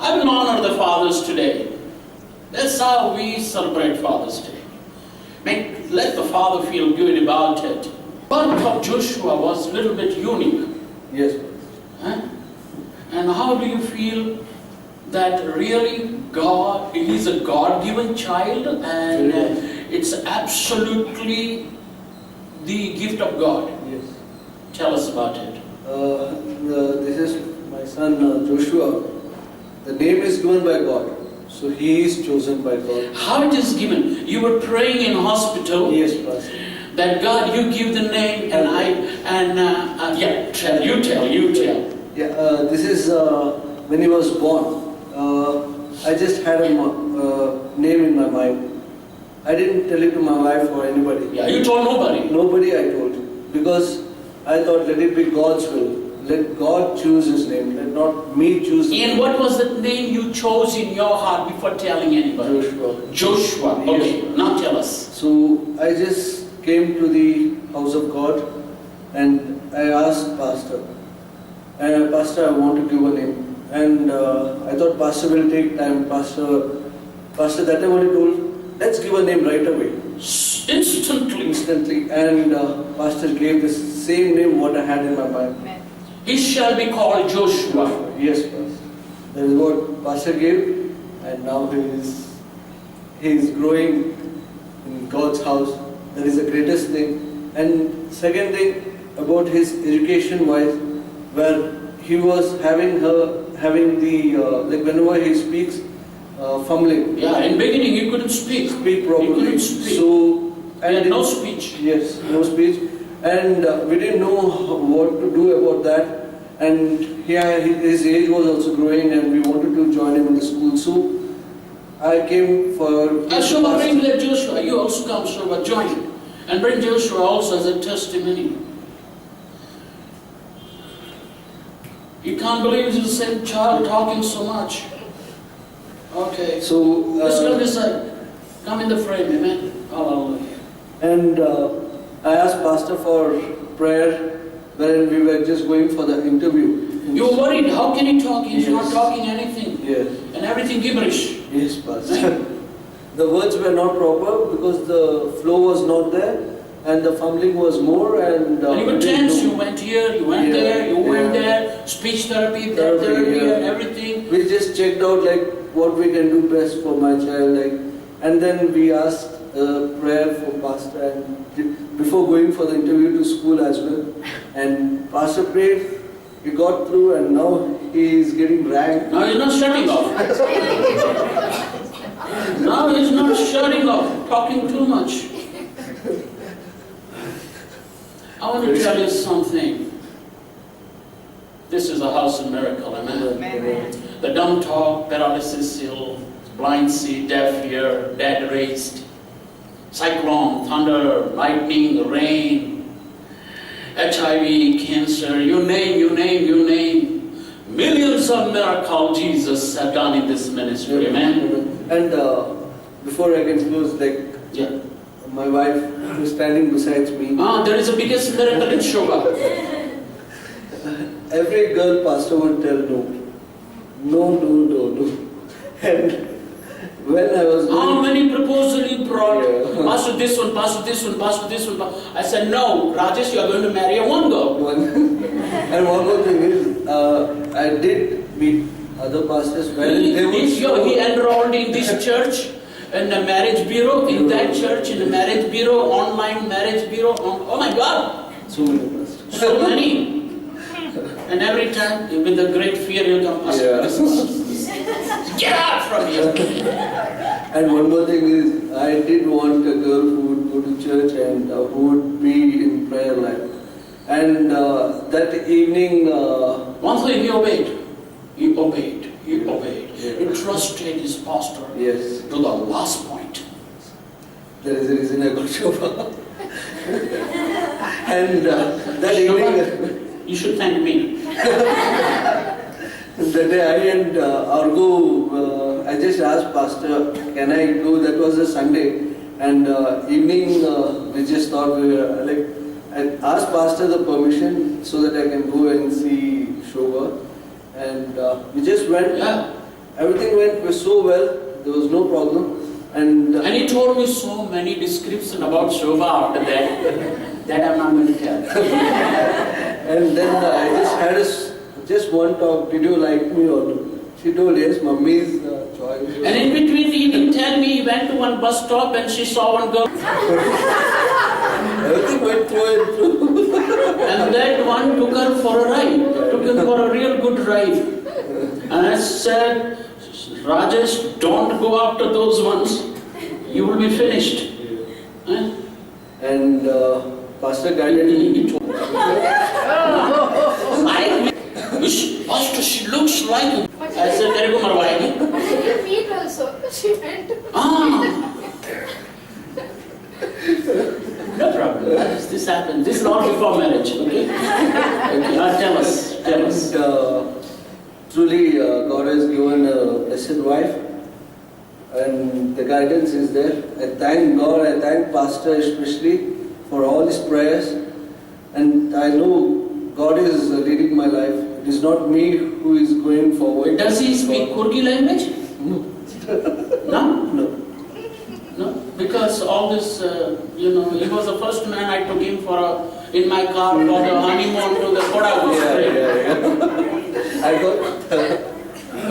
I will honor the fathers today. That's how we celebrate Father's Day. Let the father feel good about it. Birth of Joshua was a little bit unique. Yes. Huh? And how do you feel that really God, he's a God-given child and it's absolutely the gift of God? Yes. Tell us about it. This is my son Joshua. The name is given by God. So he is chosen by God. How it is given? You were praying in hospital. Yes, Pastor. That God, you give the name, and you tell. Yeah, this is when he was born. I just had a name in my mind. I didn't tell it to my wife or anybody. Yeah, you told nobody. Nobody I told, because I thought, let it be God's will. Let God choose his name. Let not me choose. And what was the name you chose in your heart before telling anybody? Joshua. Joshua. Okay, now tell us. So I just came to the house of God and I asked Pastor, Pastor, I want to give a name. And I thought Pastor will take time. Pastor that time only told, let's give a name right away. Instantly. And Pastor gave the same name what I had in my mind. He shall be called Joshua. Yes, Pastor. That is what Pastor gave, and now he is growing in God's house. That is the greatest thing. And second thing about his education wise, where he was having the like whenever he speaks, fumbling. Yeah, in beginning he couldn't speak. Speak properly. He couldn't speak. So he had no speech. Yes, no speech. And we didn't know what to do about that. And his age was also growing, and we wanted to join him in the school. So I came for. Shobha, bring that Joshua. You also come, Shobha, join him. And bring Joshua also as a testimony. You can't believe it's the same child talking so much. Okay. So let's go this side. Come in the frame, amen. Hallelujah. And I asked Pastor for prayer when we were just going for the interview. You're worried. How can he talk? He's not talking anything. Yes. And everything gibberish. Yes, Pastor. The words were not proper because the flow was not there and the fumbling was more. And you were tense. You went here, you went there, you went there. Speech therapy, that therapy, and everything. We just checked out like what we can do best for my child. And then we asked prayer for Pastor and before going for the interview to school as well. And Pastor prayed, he got through, and now he is getting ranked. Now he's not shutting off. Now he's not shutting off, talking too much. I want to tell you something. This is a house of miracle, amen? The dumb talk, paralysis healed, blind see, deaf hear, dead raised. Cyclone, thunder, lightning, rain, HIV, cancer, you name. Millions of miracles Jesus has done in this ministry, amen? And before I can close, my wife is standing beside me. There is the biggest miracle in Shobha. Every girl pastor would tell no. And when I was how many proposals you brought? Pastor this one. I said, no, Rajesh, you are going to marry a one girl. And one more thing is, I did meet other pastors when he enrolled in this church, in the marriage bureau, in that church, in the marriage bureau, online marriage bureau. Oh my God! So many pastors. So many. And every time, with a great fear, he'll come, Pastor, get out from here. And one more thing is, I did want a girl who would go to church and who would be in prayer life. And that evening... one thing he obeyed. He obeyed. He trusted his pastor to the last point. That is the reason I got Shobha. And that evening... You should thank me. That day I and Argo, I just asked Pastor, can I go? That was a Sunday. And evening, we just thought I asked Pastor the permission so that I can go and see Shobha. And we just went. everything went so well. There was no problem. And And he told me so many descriptions about Shobha after that I'm not going to tell. and then I just had just one talk. Did you like me or no? She told yes, mummy's choice. And in between, he didn't tell me. He went to one bus stop and she saw one girl. Everything went through and through. And that one took her for a ride. Took her for a real good ride. And I said, Rajesh, don't go after those ones. You will be finished. Eh? And Pastor guided me. Pastor, she looks like. I said, "Tere ko marwayegi." Did you meet also? She went. No problem. This happened. This is all before marriage, okay? Okay. Now tell us. Truly, God has given a blessed wife, and the guidance is there. I thank God. I thank Pastor especially for all his prayers, and I know God is leading my life. It is not me who is going forward. Does he speak Kurgi language? No. No? No. No? Because all this, he was the first man I took him in my car for the honeymoon to the Kodagu. Yeah. I got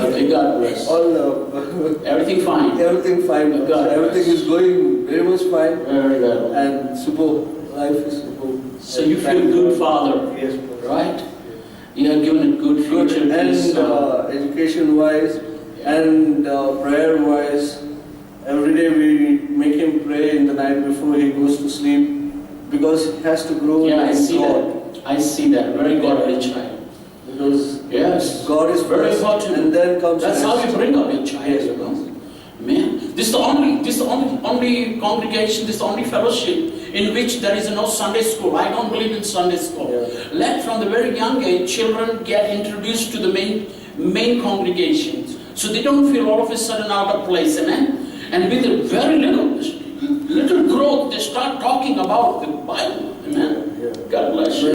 Okay, God bless. all Everything fine? everything fine. God Everything bless. is going very much fine, Very well. and super. Life is super. So you feel good, Father, Yes. right? You have given a good future to his And son. education-wise and prayer-wise, every day we make him pray in the night before he goes to sleep, because he has to grow Yeah, I in see God. that. I see that. Very godly child. Because Yes. God is Very first, important. and then comes That's how next. you bring up your child. Yes. You know? Man, this is the only congregation, this is the only fellowship in which there is no Sunday school. I don't believe in Sunday school. Yeah. Let from the very young age, children get introduced to the main congregations, so they don't feel all of a sudden out of place. Amen. And with a very little growth, they start talking about the Bible. Amen. Yeah. God bless you.